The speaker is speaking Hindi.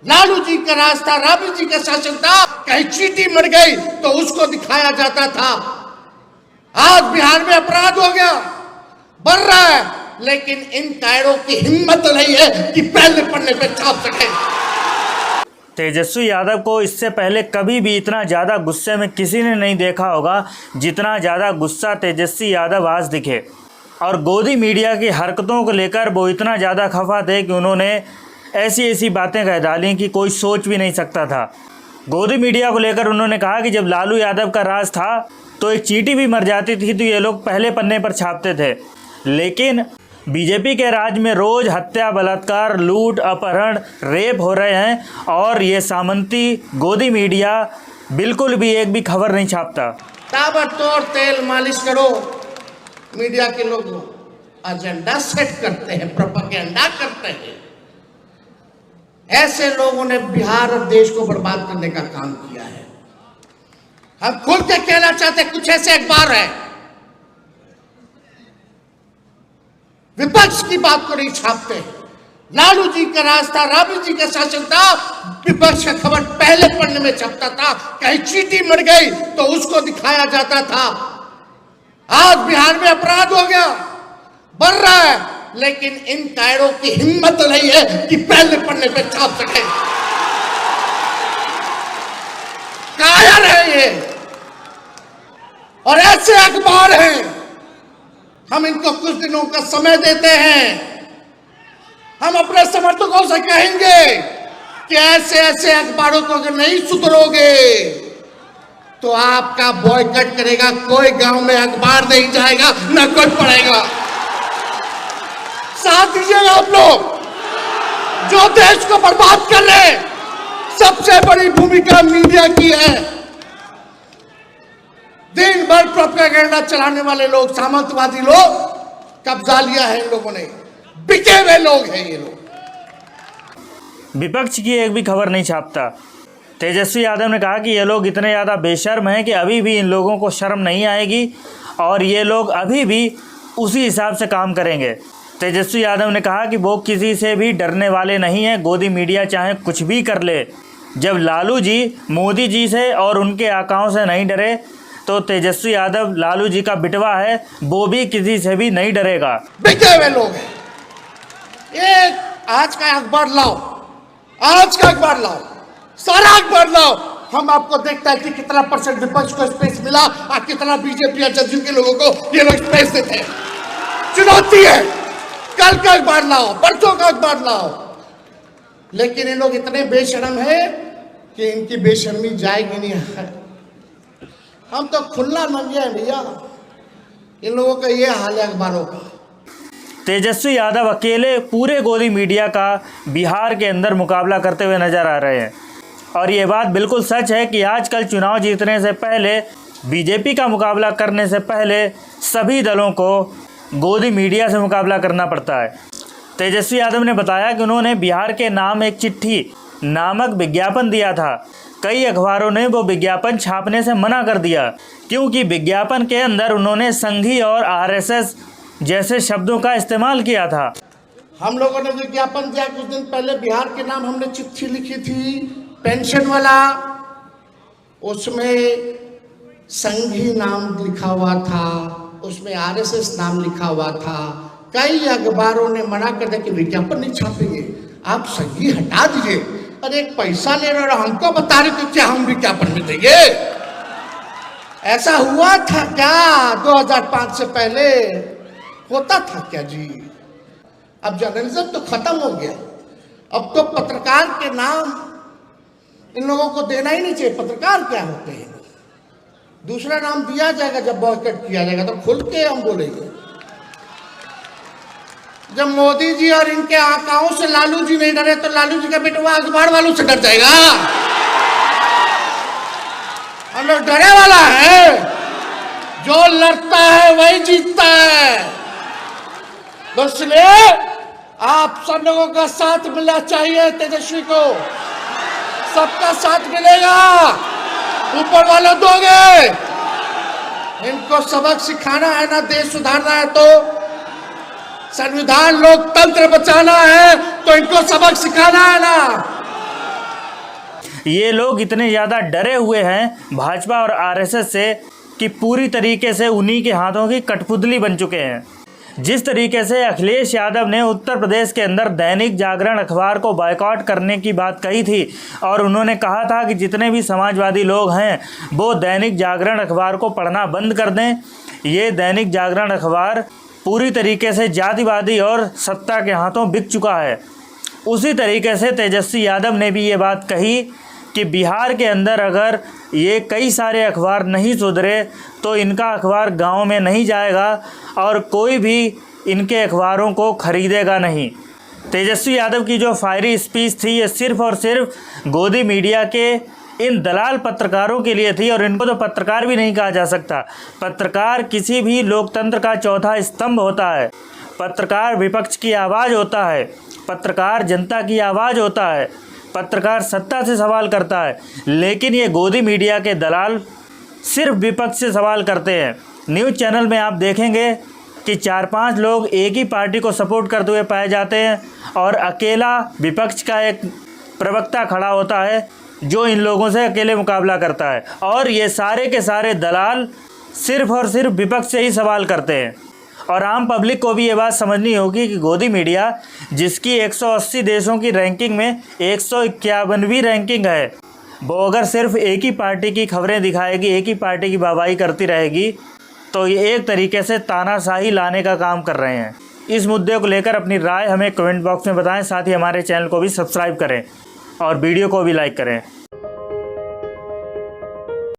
लालू जी का राज था, राबड़ी जी का शासन था। कहीं चींटी मर गई तो उसको दिखाया जाता था। आज बिहार में अपराध हो गया, बढ़ रहा है, लेकिन इन कायरों की हिम्मत नहीं है कि पहले पन्ने पे छाप सके। तेजस्वी यादव को इससे पहले कभी भी इतना ज़्यादा गुस्से में किसी ने नहीं देखा होगा जितना ज़्यादा गुस्सा तेजस्वी यादव आज दिखे। और गोदी मीडिया की हरकतों को लेकर वो इतना ज़्यादा खफा थे कि उन्होंने ऐसी ऐसी बातें कह डाली कि कोई सोच भी नहीं सकता था। गोदी मीडिया को लेकर उन्होंने कहा कि जब लालू यादव का राज था तो एक चींटी भी मर जाती थी तो ये लोग पहले पन्ने पर छापते थे, लेकिन बीजेपी के राज में रोज हत्या, बलात्कार, लूट, अपहरण, रेप हो रहे हैं और ये सामंती गोदी मीडिया बिल्कुल भी एक भी खबर नहीं छापता। ताबड़तोड़ तेल मालिश करो। मीडिया के लोग एजेंडा सेट करते हैं, प्रोपेगेंडा करते हैं। ऐसे लोगों ने बिहार और देश को बर्बाद करने का काम किया है। हम खुल के कहना चाहते, कुछ ऐसे अखबार है विपक्ष की बात को नहीं छापते। लालू जी का राज था, राबड़ी जी का शासन था, विपक्ष का खबर पहले पन्ने में छपता था। कहीं चींटी मर गई तो उसको दिखाया जाता था। आज बिहार में अपराध हो गया, बढ़ रहा है, लेकिन इन कायरों की हिम्मत नहीं है कि पहले पन्ने पे छाप सके। कायर है ये, और ऐसे अखबार हैं। हम इनको कुछ दिनों का समय देते हैं। हम अपने समर्थकों से कहेंगे कि ऐसे ऐसे अखबारों को अगर नहीं सुधरोगे तो आपका बॉयकॉट करेगा। कोई गांव में अखबार नहीं जाएगा, ना कोई पढ़ेगा। साथ दीजिएगा आप लोग जो देश को बर्बाद कर रहे हैं। सबसे बड़ी भूमिका मीडिया की है। दिन भर प्रोपेगेंडा चलाने वाले लोग, सामंतवादी लोग, कब्जा लिया है इन लोगों ने। बिके हुए लोग हैं ये लोग। विपक्ष की एक भी खबर नहीं छापता। तेजस्वी यादव ने कहा कि ये लोग इतने ज़्यादा बेशर्म हैं कि अभी भी इन लोगों को शर्म नहीं आएगी और ये लोग अभी भी उसी हिसाब से काम करेंगे। तेजस्वी यादव ने कहा कि वो किसी से भी डरने वाले नहीं हैं। गोदी मीडिया चाहे कुछ भी कर ले। जब लालू जी मोदी जी से और उनके आकाओं से नहीं डरे तो तेजस्वी यादव लालू जी का बिटवा है, वो भी किसी से भी नहीं डरेगा। बिके हुए लोग हैं। ये आज का अखबार लाओ, आज का अखबार लाओ, सारा अखबार लाओ। हम आपको देखता है कि कितना परसेंट विपक्ष को स्पेस मिला और कितना बीजेपी और जदयू के लोगों को ये लोग स्पेस देते हैं। चुनौती है। कल का अखबार लाओ, परसों का अखबार लाओ। लेकिन ये लोग इतने बेशर्म है कि इनकी बेशर्मी जाएगी नहीं है। हम तो खुला नंगे हैं भैया। इन लोगों का ये हाल है अखबारों का। तेजस्वी यादव अकेले पूरे गोदी मीडिया का बिहार के अंदर मुकाबला करते हुए नजर आ रहे हैं। और ये बात बिल्कुल सच है कि आजकल चुनाव जीतने से पहले, बीजेपी का मुकाबला करने से पहले सभी दलों को गोदी मीडिया से मुकाबला करना पड़ता है। तेजस्वी यादव ने बताया कि उन्होंने बिहार के नाम एक चिट्ठी नामक विज्ञापन दिया था। कई अखबारों ने वो विज्ञापन छापने से मना कर दिया क्योंकि विज्ञापन के अंदर उन्होंने संघी और आरएसएस जैसे शब्दों का इस्तेमाल किया था। हम लोगों ने विज्ञापन दिया कुछ दिन पहले। बिहार के नाम हमने चिट्ठी लिखी थी, पेंशन वाला, उसमें संघी नाम लिखा हुआ था, उसमें आरएसएस नाम लिखा हुआ था। कई अखबारों ने मना कर दिया कि विज्ञापन नहीं छापेंगे, आप संघी हटा दीजिए। अरे एक पैसा ले रहे और हमको बता रहे तो क्या हम विज्ञापन में देंगे? ऐसा हुआ था क्या 2005 से पहले? होता था क्या जी? अब जर्नलिज्म तो खत्म हो गया। अब तो पत्रकार के नाम इन लोगों को देना ही नहीं चाहिए। पत्रकार क्या होते हैं? दूसरा नाम दिया जाएगा जब बॉयकॉट किया जाएगा तो खुल के हम बोलेंगे। जब मोदी जी और इनके आकाओं से लालू जी नहीं डरे तो लालू जी का बेटवा अखबार वालों से डर जाएगा? हम लोग डरे वाला है। जो लड़ता है वही जीतता है। तो इसलिए आप सब लोगों का साथ मिलना चाहिए। तेजस्वी को सबका साथ मिलेगा। ऊपर वालों दोगे। इनको सबक सिखाना है ना, देश सुधारना है तो संविधान लोकतंत्र बचाना है तो इनको सबक सिखाना है ना। ये लोग इतने ज़्यादा डरे हुए हैं भाजपा और आरएसएस से कि पूरी तरीके से उन्हीं के हाथों की कठपुतली बन चुके हैं। जिस तरीके से अखिलेश यादव ने उत्तर प्रदेश के अंदर दैनिक जागरण अखबार को बायकॉट करने की बात कही थी और उन्होंने कहा था कि जितने भी समाजवादी लोग हैं वो दैनिक जागरण अखबार को पढ़ना बंद कर दें। ये दैनिक जागरण अखबार पूरी तरीके से जातिवादी और सत्ता के हाथों बिक चुका है। उसी तरीके से तेजस्वी यादव ने भी ये बात कही कि बिहार के अंदर अगर ये कई सारे अखबार नहीं सुधरे तो इनका अखबार गांव में नहीं जाएगा और कोई भी इनके अखबारों को खरीदेगा नहीं। तेजस्वी यादव की जो फायरी स्पीच थी ये सिर्फ़ और सिर्फ गोदी मीडिया के इन दलाल पत्रकारों के लिए थी और इनको तो पत्रकार भी नहीं कहा जा सकता। पत्रकार किसी भी लोकतंत्र का चौथा स्तंभ होता है। पत्रकार विपक्ष की आवाज़ होता है। पत्रकार जनता की आवाज़ होता है। पत्रकार सत्ता से सवाल करता है। लेकिन ये गोदी मीडिया के दलाल सिर्फ विपक्ष से सवाल करते हैं। न्यूज़ चैनल में आप देखेंगे कि 4-5 लोग एक ही पार्टी को सपोर्ट करते हुए पाए जाते हैं और अकेला विपक्ष का एक प्रवक्ता खड़ा होता है जो इन लोगों से अकेले मुकाबला करता है। और ये सारे के सारे दलाल सिर्फ और सिर्फ विपक्ष से ही सवाल करते हैं। और आम पब्लिक को भी ये बात समझनी होगी कि गोदी मीडिया जिसकी 180 देशों की रैंकिंग में 151वीं रैंकिंग है, वो अगर सिर्फ एक ही पार्टी की खबरें दिखाएगी, एक ही पार्टी की वाहवाही करती रहेगी तो ये एक तरीके से तानाशाही लाने का काम कर रहे हैं। इस मुद्दे को लेकर अपनी राय हमें कमेंट बॉक्स में बताएं। साथ ही हमारे चैनल को भी सब्सक्राइब करें और वीडियो को भी लाइक करें।